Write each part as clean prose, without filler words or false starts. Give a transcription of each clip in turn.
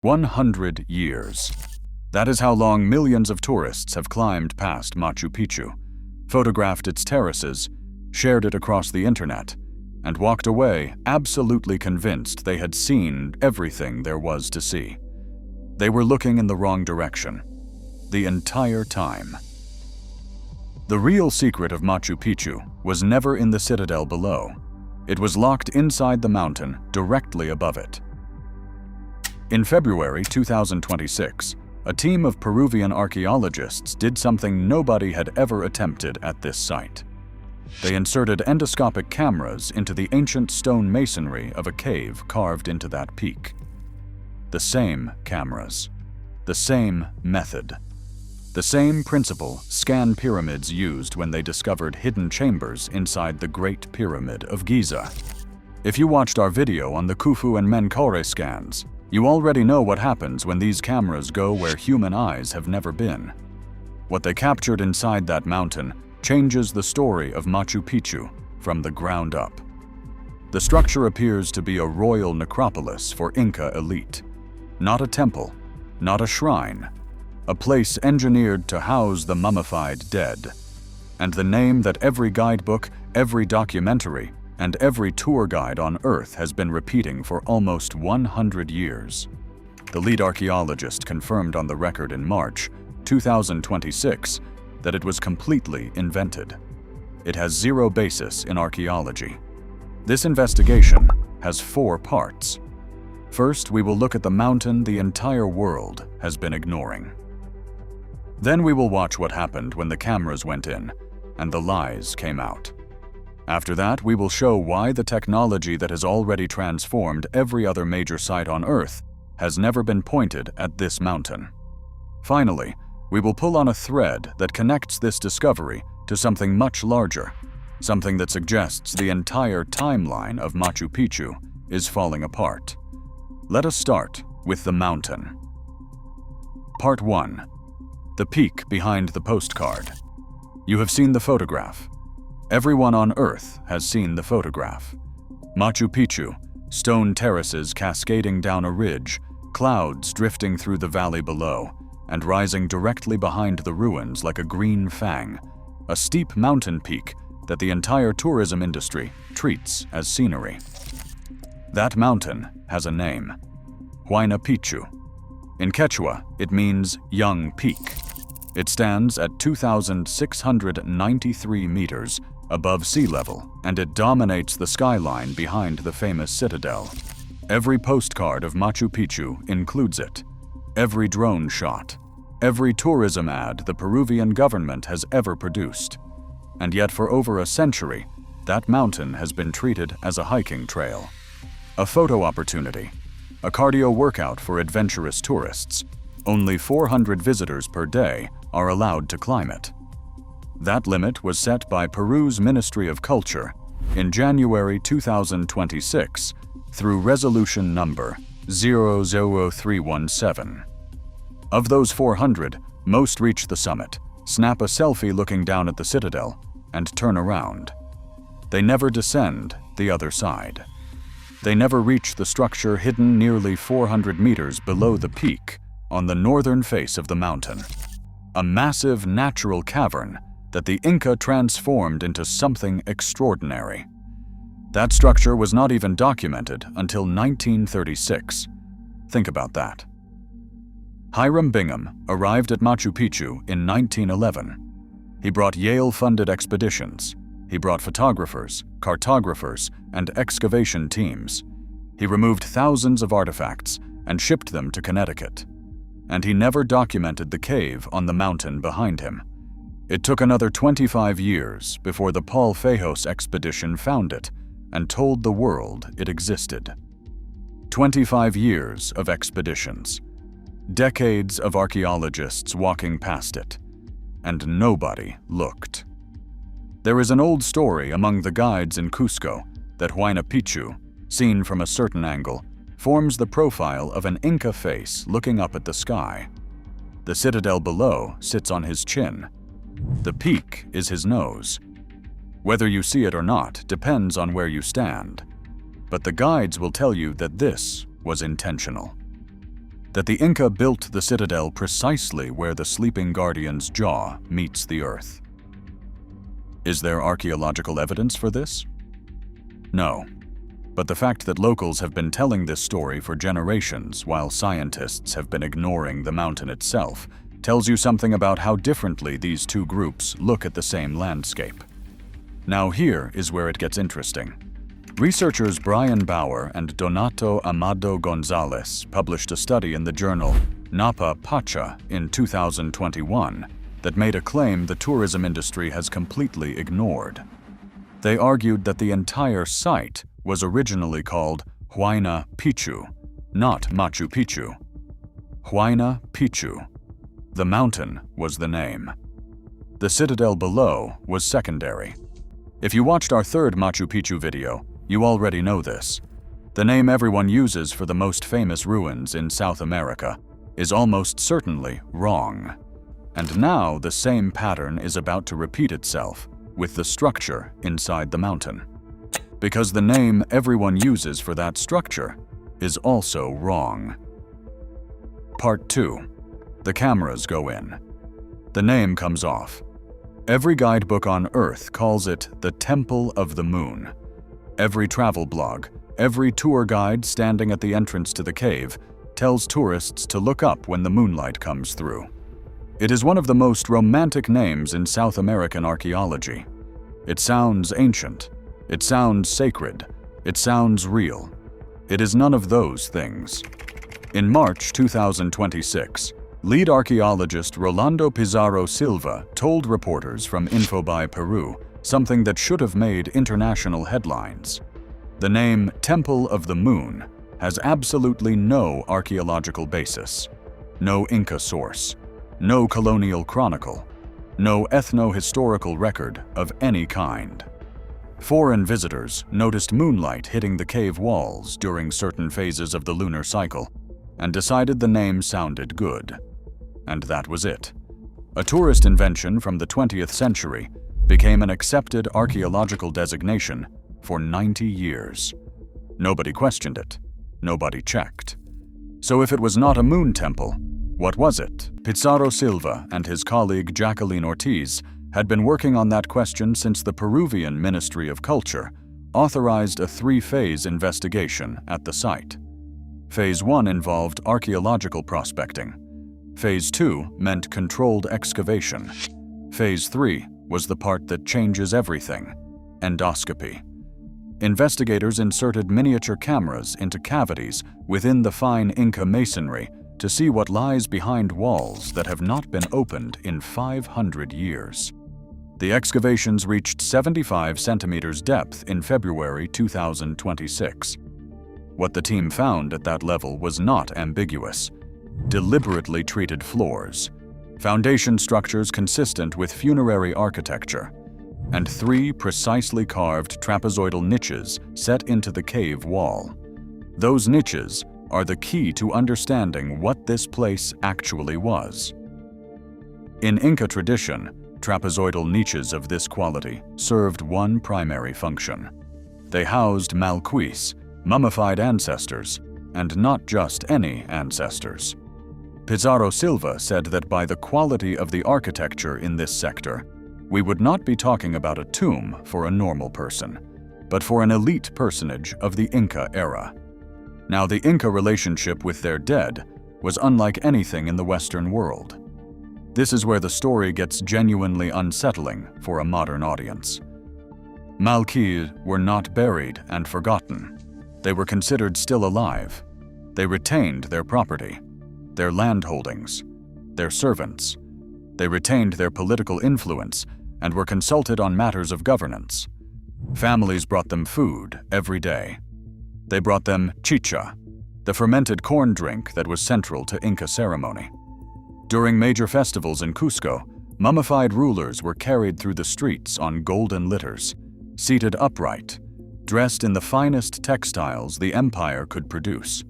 100 years. That is how long millions of tourists have climbed past Machu Picchu, photographed its terraces, shared it across the internet, and walked away absolutely convinced they had seen everything there was to see. They were looking in the wrong direction, the entire time. The real secret of Machu Picchu was never in the citadel below. It was locked inside the mountain directly above it. In February 2026, a team of Peruvian archaeologists did something nobody had ever attempted at this site. They inserted endoscopic cameras into the ancient stone masonry of a cave carved into that peak. The same cameras, the same method, the same principle scan pyramids used when they discovered hidden chambers inside the Great Pyramid of Giza. If you watched our video on the Khufu and Menkaure scans, you already know what happens when these cameras go where human eyes have never been. What they captured inside that mountain changes the story of Machu Picchu from the ground up. The structure appears to be a royal necropolis for Inca elite. Not a temple, not a shrine, a place engineered to house the mummified dead. And the name that every guidebook, every documentary, and every tour guide on Earth has been repeating for almost 100 years. The lead archaeologist confirmed on the record in March 2026 that it was completely invented. It has zero basis in archaeology. This investigation has 4 parts. First, we will look at the mountain the entire world has been ignoring. Then we will watch what happened when the cameras went in and the lies came out. After that, we will show why the technology that has already transformed every other major site on Earth has never been pointed at this mountain. Finally, we will pull on a thread that connects this discovery to something much larger, something that suggests the entire timeline of Machu Picchu is falling apart. Let us start with the mountain. Part 1. The peak behind the postcard. You have seen the photograph. Everyone on Earth has seen the photograph. Machu Picchu, stone terraces cascading down a ridge, clouds drifting through the valley below, and rising directly behind the ruins like a green fang, a steep mountain peak that the entire tourism industry treats as scenery. That mountain has a name, Huayna Picchu. In Quechua, it means young peak. It stands at 2,693 meters above sea level, and it dominates the skyline behind the famous citadel. Every postcard of Machu Picchu includes it. Every drone shot, every tourism ad the Peruvian government has ever produced. And yet for over a century, that mountain has been treated as a hiking trail, a photo opportunity, a cardio workout for adventurous tourists. Only 400 visitors per day are allowed to climb it. That limit was set by Peru's Ministry of Culture in January 2026 through resolution number 00317. Of those 400, most reach the summit, snap a selfie looking down at the citadel, and turn around. They never descend the other side. They never reach the structure hidden nearly 400 meters below the peak on the northern face of the mountain. A massive natural cavern that the Inca transformed into something extraordinary. That structure was not even documented until 1936. Think about that. Hiram Bingham arrived at Machu Picchu in 1911. He brought Yale-funded expeditions. He brought photographers, cartographers, and excavation teams. He removed thousands of artifacts and shipped them to Connecticut. And he never documented the cave on the mountain behind him. It took another 25 years before the Paul Fejos expedition found it and told the world it existed. 25 years of expeditions. Decades of archaeologists walking past it. And nobody looked. There is an old story among the guides in Cusco that Huayna Picchu, seen from a certain angle, forms the profile of an Inca face looking up at the sky. The citadel below sits on his chin. The peak is his nose. Whether you see it or not depends on where you stand. But the guides will tell you that this was intentional. that the Inca built the citadel precisely where the sleeping guardian's jaw meets the earth. Is there archaeological evidence for this? No. But the fact that locals have been telling this story for generations while scientists have been ignoring the mountain itself tells you something about how differently these two groups look at the same landscape. Now here is where it gets interesting. Researchers Brian Bauer and Donato Amado Gonzalez published a study in the journal Huayna Picchu in 2021 that made a claim the tourism industry has completely ignored. They argued that the entire site was originally called Huayna Picchu, not Machu Picchu. Huayna Picchu. The mountain was the name. The citadel below was secondary. If you watched our third Machu Picchu video, you already know this. The name everyone uses for the most famous ruins in South America is almost certainly wrong. And now the same pattern is about to repeat itself with the structure inside the mountain. Because the name everyone uses for that structure is also wrong. Part 2. The cameras go in. The name comes off. Every guidebook on Earth calls it the Temple of the Moon. Every travel blog, every tour guide standing at the entrance to the cave tells tourists to look up when the moonlight comes through. It is one of the most romantic names in South American archaeology. It sounds ancient. It sounds sacred. It sounds real. It is none of those things. In March 2026, lead archaeologist Rolando Pizarro Silva told reporters from Infobae Peru something that should have made international headlines. The name Temple of the Moon has absolutely no archaeological basis, no Inca source, no colonial chronicle, no ethno-historical record of any kind. Foreign visitors noticed moonlight hitting the cave walls during certain phases of the lunar cycle and decided the name sounded good. And that was it. A tourist invention from the 20th century became an accepted archaeological designation for 90 years. Nobody questioned it. Nobody checked. So if it was not a moon temple, what was it? Pizarro Silva and his colleague Jacqueline Ortiz had been working on that question since the Peruvian Ministry of Culture authorized a 3-phase investigation at the site. Phase 1 involved archaeological prospecting. Phase 2 meant controlled excavation. Phase 3 was the part that changes everything: endoscopy. Investigators inserted miniature cameras into cavities within the fine Inca masonry to see what lies behind walls that have not been opened in 500 years. The excavations reached 75 centimeters depth in February 2026. What the team found at that level was not ambiguous. Deliberately treated floors, foundation structures consistent with funerary architecture, and 3 precisely carved trapezoidal niches set into the cave wall. Those niches are the key to understanding what this place actually was. In Inca tradition, trapezoidal niches of this quality served one primary function. They housed malquis, mummified ancestors, and not just any ancestors. Pizarro Silva said that by the quality of the architecture in this sector, we would not be talking about a tomb for a normal person, but for an elite personage of the Inca era. Now, the Inca relationship with their dead was unlike anything in the Western world. This is where the story gets genuinely unsettling for a modern audience. Malquis were not buried and forgotten. They were considered still alive. They retained their property, their land holdings, their servants. They retained their political influence and were consulted on matters of governance. Families brought them food every day. They brought them chicha, the fermented corn drink that was central to Inca ceremony. During major festivals in Cusco, mummified rulers were carried through the streets on golden litters, seated upright, dressed in the finest textiles the empire could produce.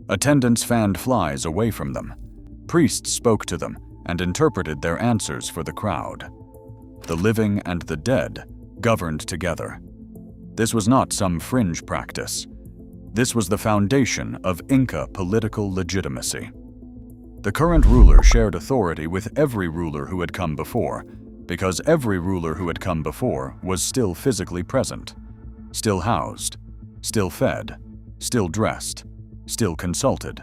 Attendants fanned flies away from them. Priests spoke to them and interpreted their answers for the crowd. The living and the dead governed together. This was not some fringe practice. This was the foundation of Inca political legitimacy. The current ruler shared authority with every ruler who had come before, because every ruler who had come before was still physically present, still housed, still fed, still dressed, still consulted.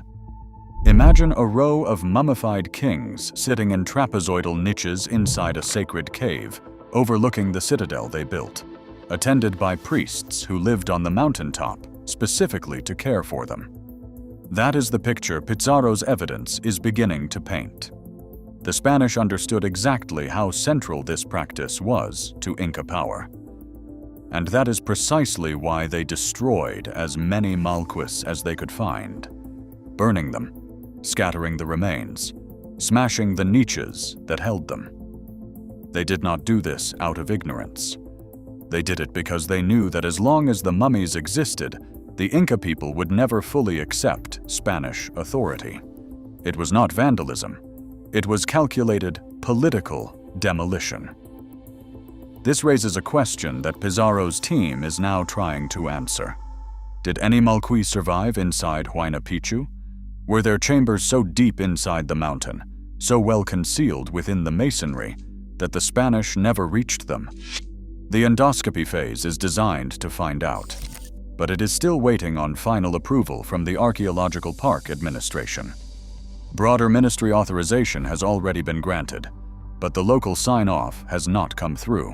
Imagine a row of mummified kings sitting in trapezoidal niches inside a sacred cave, overlooking the citadel they built, attended by priests who lived on the mountaintop specifically to care for them. That is the picture Pizarro's evidence is beginning to paint. The Spanish understood exactly how central this practice was to Inca power. And that is precisely why they destroyed as many Malquis as they could find, burning them, scattering the remains, smashing the niches that held them. They did not do this out of ignorance. They did it because they knew that as long as the mummies existed, the Inca people would never fully accept Spanish authority. It was not vandalism. It was calculated political demolition. This raises a question that Pizarro's team is now trying to answer. Did any Malquis survive inside Huayna Picchu? Were their chambers so deep inside the mountain, so well concealed within the masonry, that the Spanish never reached them? The endoscopy phase is designed to find out, but it is still waiting on final approval from the Archaeological Park Administration. Broader ministry authorization has already been granted, but the local sign-off has not come through.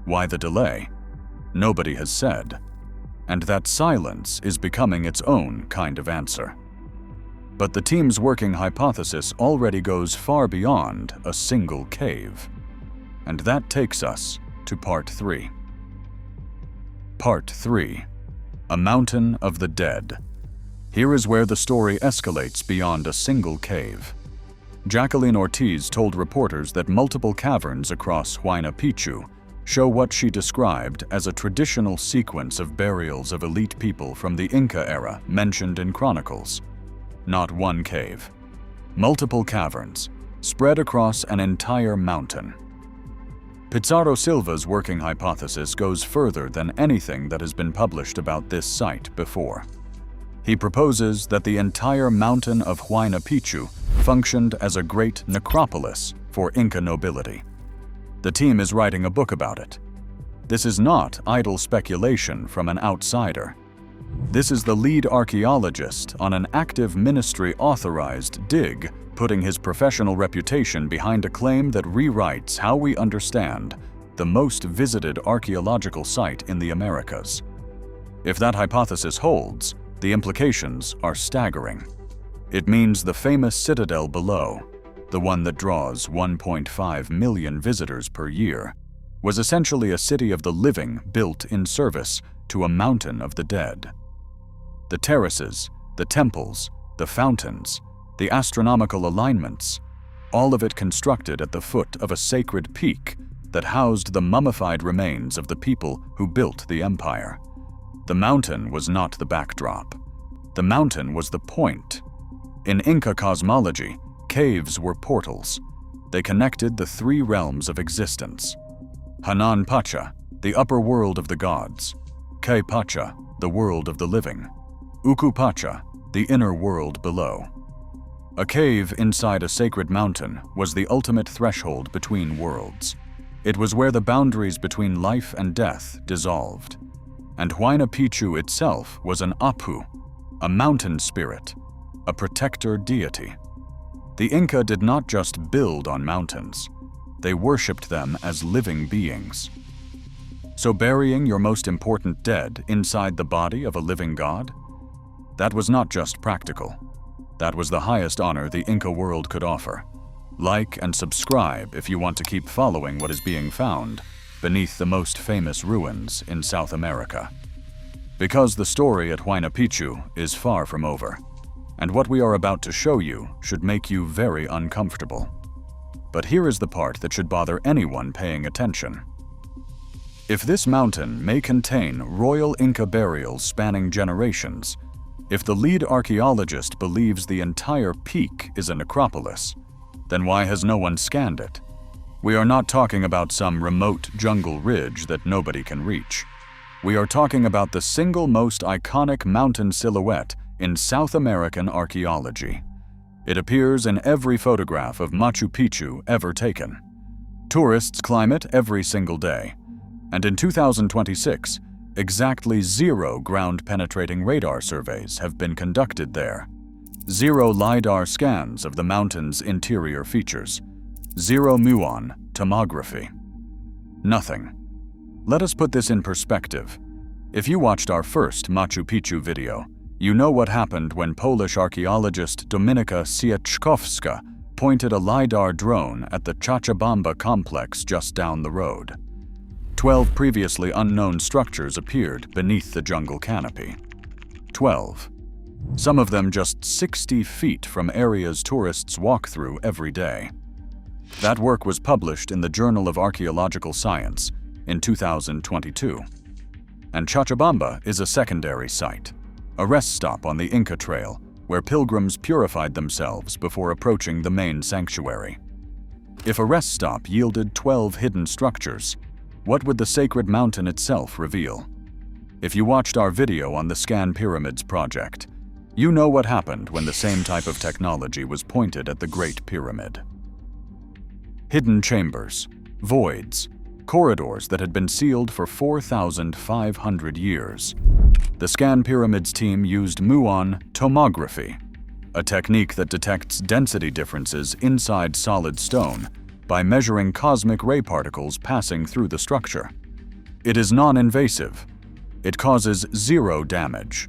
Why the delay? Nobody has said. And that silence is becoming its own kind of answer. But the team's working hypothesis already goes far beyond a single cave. And that takes us to Part 3. Part 3. A Mountain of the Dead. Here is where the story escalates beyond a single cave. Jacqueline Ortiz told reporters that multiple caverns across Huayna Picchu show what she described as a traditional sequence of burials of elite people from the Inca era mentioned in chronicles. Not one cave. Multiple caverns, spread across an entire mountain. Pizarro Silva's working hypothesis goes further than anything that has been published about this site before. He proposes that the entire mountain of Huayna Picchu functioned as a great necropolis for Inca nobility. The team is writing a book about it. This is not idle speculation from an outsider. This is the lead archaeologist on an active ministry-authorized dig, putting his professional reputation behind a claim that rewrites how we understand the most visited archaeological site in the Americas. If that hypothesis holds, the implications are staggering. It means the famous citadel below, the one that draws 1.5 million visitors per year, was essentially a city of the living built in service to a mountain of the dead. The terraces, the temples, the fountains, the astronomical alignments, all of it constructed at the foot of a sacred peak that housed the mummified remains of the people who built the empire. The mountain was not the backdrop. The mountain was the point. In Inca cosmology, caves were portals. They connected the three realms of existence. Hanan Pacha, the upper world of the gods. Kay Pacha, the world of the living. Uku Pacha, the inner world below. A cave inside a sacred mountain was the ultimate threshold between worlds. It was where the boundaries between life and death dissolved. And Huayna Picchu itself was an Apu, a mountain spirit, a protector deity. The Inca did not just build on mountains. They worshipped them as living beings. So burying your most important dead inside the body of a living god? That was not just practical. That was the highest honor the Inca world could offer. Like and subscribe if you want to keep following what is being found beneath the most famous ruins in South America. Because the story at Huayna Picchu is far from over, and what we are about to show you should make you very uncomfortable. But here is the part that should bother anyone paying attention. If this mountain may contain royal Inca burials spanning generations, if the lead archaeologist believes the entire peak is a necropolis, then why has no one scanned it? We are not talking about some remote jungle ridge that nobody can reach. We are talking about the single most iconic mountain silhouette in South American archaeology. It appears in every photograph of Machu Picchu ever taken. Tourists climb it every single day. And in 2026, exactly 0 ground-penetrating radar surveys have been conducted there. 0 LiDAR scans of the mountain's interior features. 0 muon tomography. Nothing. Let us put this in perspective. If you watched our first Machu Picchu video, you know what happened when Polish archaeologist Dominika Sieczkowska pointed a LiDAR drone at the Czachabamba complex just down the road. 12 previously unknown structures appeared beneath the jungle canopy. 12. Some of them just 60 feet from areas tourists walk through every day. That work was published in the Journal of Archaeological Science in 2022. And Czachabamba is a secondary site, a rest stop on the Inca Trail where pilgrims purified themselves before approaching the main sanctuary. If a rest stop yielded 12 hidden structures, what would the sacred mountain itself reveal? If you watched our video on the Scan Pyramids project, you know what happened when the same type of technology was pointed at the Great Pyramid. Hidden chambers, voids, corridors that had been sealed for 4,500 years. The Scan Pyramids team used muon tomography, a technique that detects density differences inside solid stone by measuring cosmic ray particles passing through the structure. It is non-invasive. It causes 0 damage,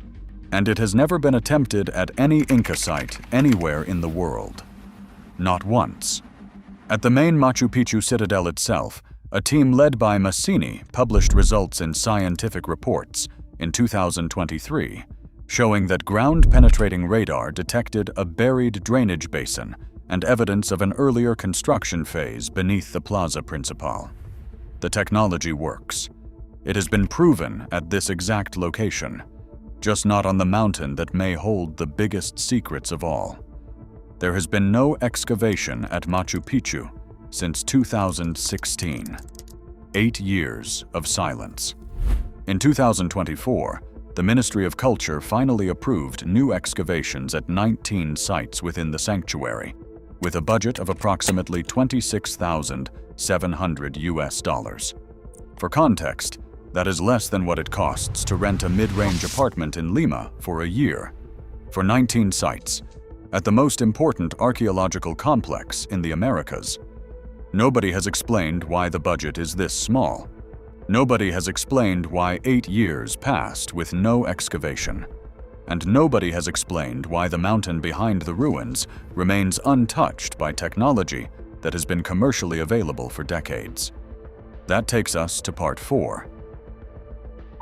and it has never been attempted at any Inca site anywhere in the world. Not once. At the main Machu Picchu citadel itself, a team led by Massini published results in scientific reports in 2023, showing that ground-penetrating radar detected a buried drainage basin and evidence of an earlier construction phase beneath the Plaza Principal. The technology works. It has been proven at this exact location, just not on the mountain that may hold the biggest secrets of all. There has been no excavation at Machu Picchu since 2016. 8 years of silence. In 2024, the Ministry of Culture finally approved new excavations at 19 sites within the sanctuary, with a budget of approximately $26,700. For context, that is less than what it costs to rent a mid-range apartment in Lima for a year. For 19 sites, at the most important archaeological complex in the Americas. Nobody has explained why the budget is this small. Nobody has explained why 8 years passed with no excavation. And nobody has explained why the mountain behind the ruins remains untouched by technology that has been commercially available for decades. That takes us to part 4.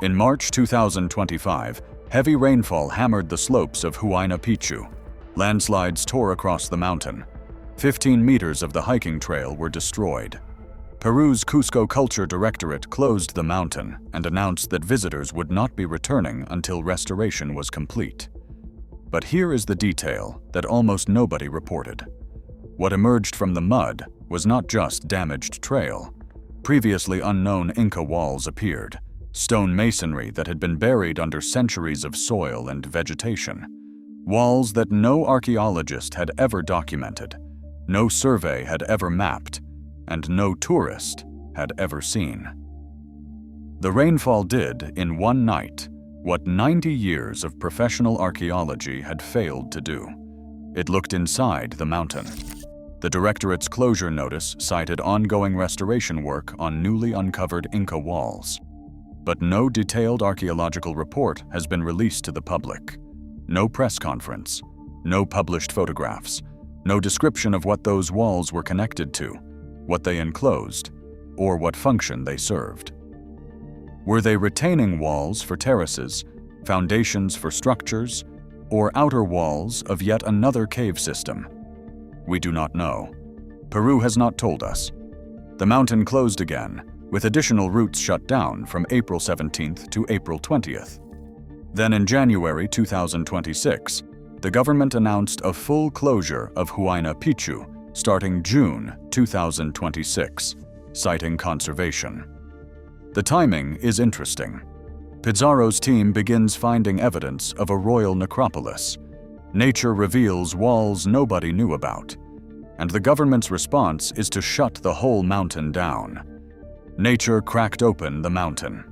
In March 2025, heavy rainfall hammered the slopes of Huayna Picchu. Landslides tore across the mountain. 15 meters of the hiking trail were destroyed. Peru's Cusco Culture Directorate closed the mountain and announced that visitors would not be returning until restoration was complete. But here is the detail that almost nobody reported. What emerged from the mud was not just damaged trail. Previously unknown Inca walls appeared, stone masonry that had been buried under centuries of soil and vegetation. Walls that no archaeologist had ever documented, no survey had ever mapped, and no tourist had ever seen. The rainfall did, in one night, what 90 years of professional archaeology had failed to do. It looked inside the mountain. The Directorate's closure notice cited ongoing restoration work on newly uncovered Inca walls. But no detailed archaeological report has been released to the public. No press conference, no published photographs, no description of what those walls were connected to, what they enclosed, or what function they served. Were they retaining walls for terraces, foundations for structures, or outer walls of yet another cave system? We do not know. Peru has not told us. The mountain closed again, with additional routes shut down from April 17th to April 20th. Then in January 2026, the government announced a full closure of Huayna Picchu starting June 2026, citing conservation. The timing is interesting. Pizarro's team begins finding evidence of a royal necropolis. Nature reveals walls nobody knew about, and the government's response is to shut the whole mountain down. Nature cracked open the mountain,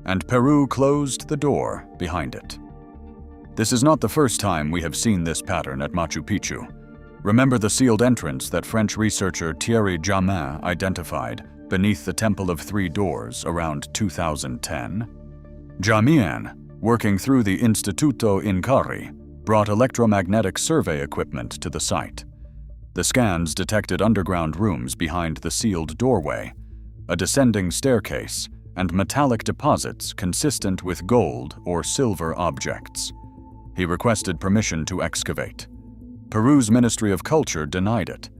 and Peru closed the door behind it. This is not the first time we have seen this pattern at Machu Picchu. Remember the sealed entrance that French researcher Thierry Jamin identified beneath the Temple of Three Doors around 2010? Jamin, working through the Instituto Incari, brought electromagnetic survey equipment to the site. The scans detected underground rooms behind the sealed doorway, a descending staircase, and metallic deposits consistent with gold or silver objects. He requested permission to excavate. Peru's Ministry of Culture denied it.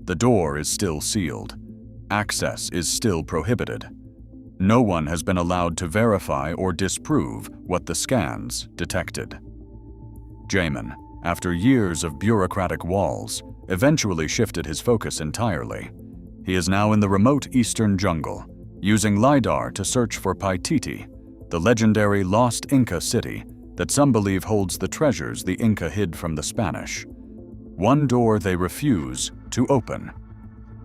The door is still sealed. Access is still prohibited. No one has been allowed to verify or disprove what the scans detected. Jamin, after years of bureaucratic walls, eventually shifted his focus entirely. He is now in the remote eastern jungle, using LiDAR to search for Paititi, the legendary lost Inca city that some believe holds the treasures the Inca hid from the Spanish. One door they refuse to open.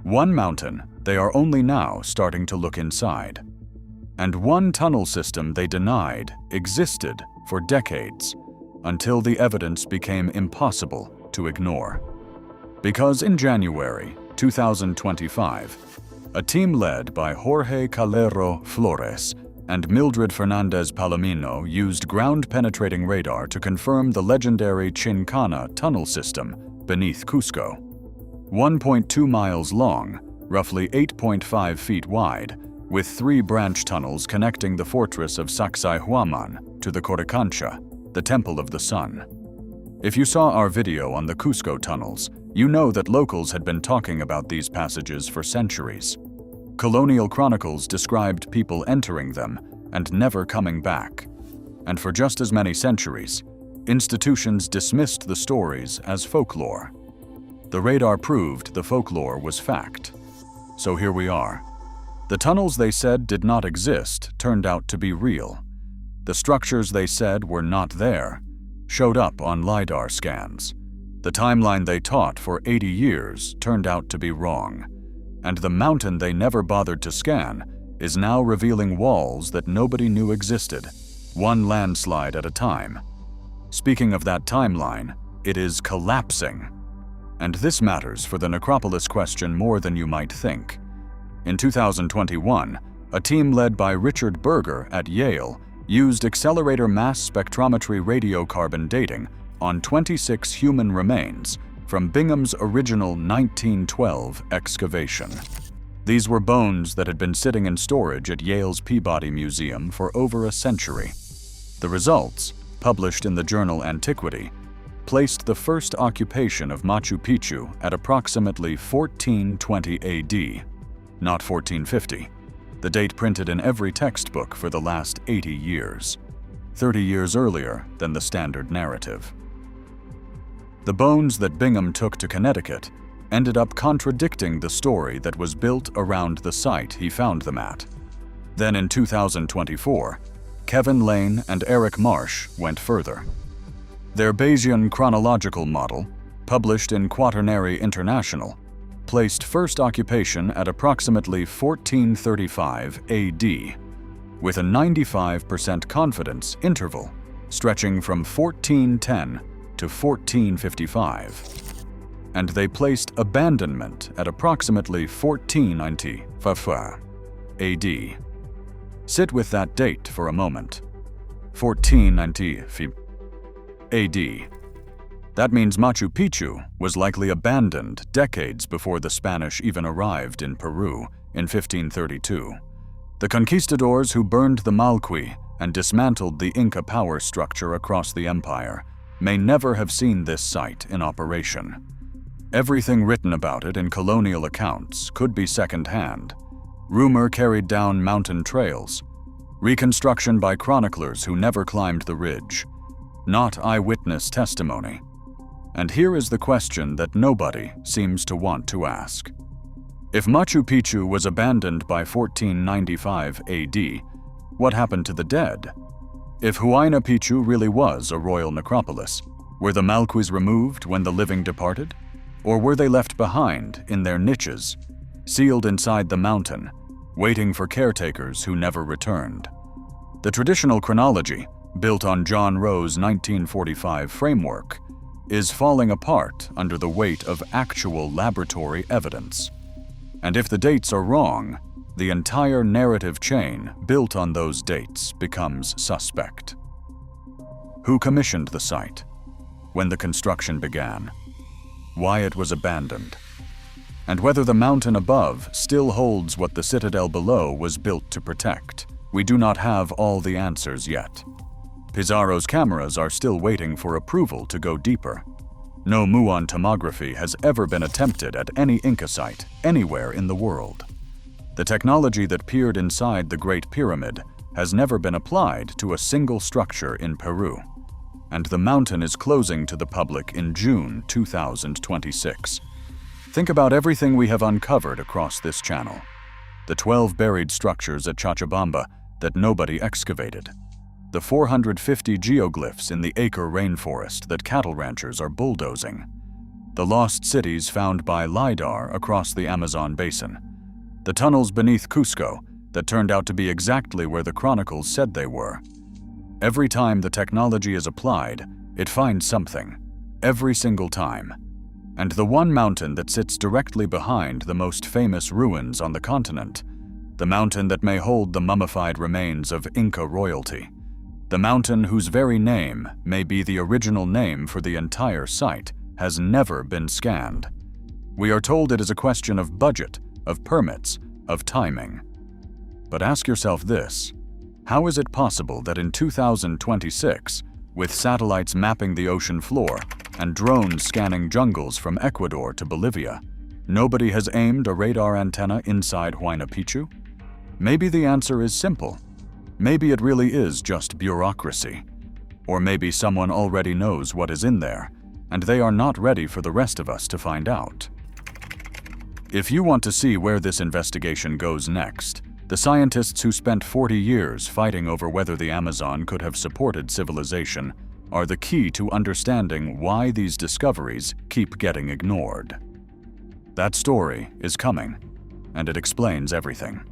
One mountain they are only now starting to look inside. And one tunnel system they denied existed for decades, until the evidence became impossible to ignore. Because in January 2025, a team led by Jorge Calero Flores and Mildred Fernandez Palomino used ground-penetrating radar to confirm the legendary Chincana tunnel system beneath Cusco. 1.2 miles long, roughly 8.5 feet wide, with 3 branch tunnels connecting the fortress of Sacsayhuaman to the Coricancha, the Temple of the Sun. If you saw our video on the Cusco tunnels, you know that locals had been talking about these passages for centuries. Colonial chronicles described people entering them and never coming back. And for just as many centuries, institutions dismissed the stories as folklore. The radar proved the folklore was fact. So here we are. The tunnels they said did not exist turned out to be real. The structures they said were not there showed up on LiDAR scans. The timeline they taught for 80 years turned out to be wrong. And the mountain they never bothered to scan is now revealing walls that nobody knew existed, one landslide at a time. Speaking of that timeline, it is collapsing. And this matters for the necropolis question more than you might think. In 2021, a team led by Richard Berger at Yale used accelerator mass spectrometry radiocarbon dating on 26 human remains from Bingham's original 1912 excavation. These were bones that had been sitting in storage at Yale's Peabody Museum for over a century. The results, published in the journal Antiquity, placed the first occupation of Machu Picchu at approximately 1420 AD, not 1450, the date printed in every textbook for the last 80 years, 30 years earlier than the standard narrative. The bones that Bingham took to Connecticut ended up contradicting the story that was built around the site he found them at. Then in 2024, Kevin Lane and Eric Marsh went further. Their Bayesian chronological model, published in Quaternary International, placed first occupation at approximately 1435 AD, with a 95% confidence interval stretching from 1410 to 1455. And they placed abandonment at approximately 1495 AD. Sit with that date for a moment. 1495 AD. That means Machu Picchu was likely abandoned decades before the Spanish even arrived in Peru in 1532. The conquistadors who burned the Malqui and dismantled the Inca power structure across the empire may never have seen this site in operation. Everything written about it in colonial accounts could be second-hand. Rumor carried down mountain trails. Reconstruction by chroniclers who never climbed the ridge. Not eyewitness testimony. And here is the question that nobody seems to want to ask. If Machu Picchu was abandoned by 1495 AD, what happened to the dead? If Huayna Picchu really was a royal necropolis, were the Malquis removed when the living departed? Or were they left behind in their niches, sealed inside the mountain, waiting for caretakers who never returned? The traditional chronology, built on John Rowe's 1945 framework, is falling apart under the weight of actual laboratory evidence. And if the dates are wrong, the entire narrative chain built on those dates becomes suspect. Who commissioned the site? When the construction began? Why it was abandoned? And whether the mountain above still holds what the citadel below was built to protect? We do not have all the answers yet. Pizarro's cameras are still waiting for approval to go deeper. No muon tomography has ever been attempted at any Inca site anywhere in the world. The technology that peered inside the Great Pyramid has never been applied to a single structure in Peru. And the mountain is closing to the public in June 2026. Think about everything we have uncovered across this channel. The 12 buried structures at Cochabamba that nobody excavated. The 450 geoglyphs in the acre rainforest that cattle ranchers are bulldozing. The lost cities found by LiDAR across the Amazon basin. The tunnels beneath Cusco that turned out to be exactly where the chronicles said they were. Every time the technology is applied, it finds something. Every single time. And the one mountain that sits directly behind the most famous ruins on the continent, the mountain that may hold the mummified remains of Inca royalty, the mountain whose very name may be the original name for the entire site, has never been scanned. We are told it is a question of budget, of permits, of timing. But ask yourself this: how is it possible that in 2026, with satellites mapping the ocean floor and drones scanning jungles from Ecuador to Bolivia, nobody has aimed a radar antenna inside Huayna Picchu? Maybe the answer is simple. Maybe it really is just bureaucracy. Or maybe someone already knows what is in there, and they are not ready for the rest of us to find out. If you want to see where this investigation goes next, the scientists who spent 40 years fighting over whether the Amazon could have supported civilization are the key to understanding why these discoveries keep getting ignored. That story is coming, and it explains everything.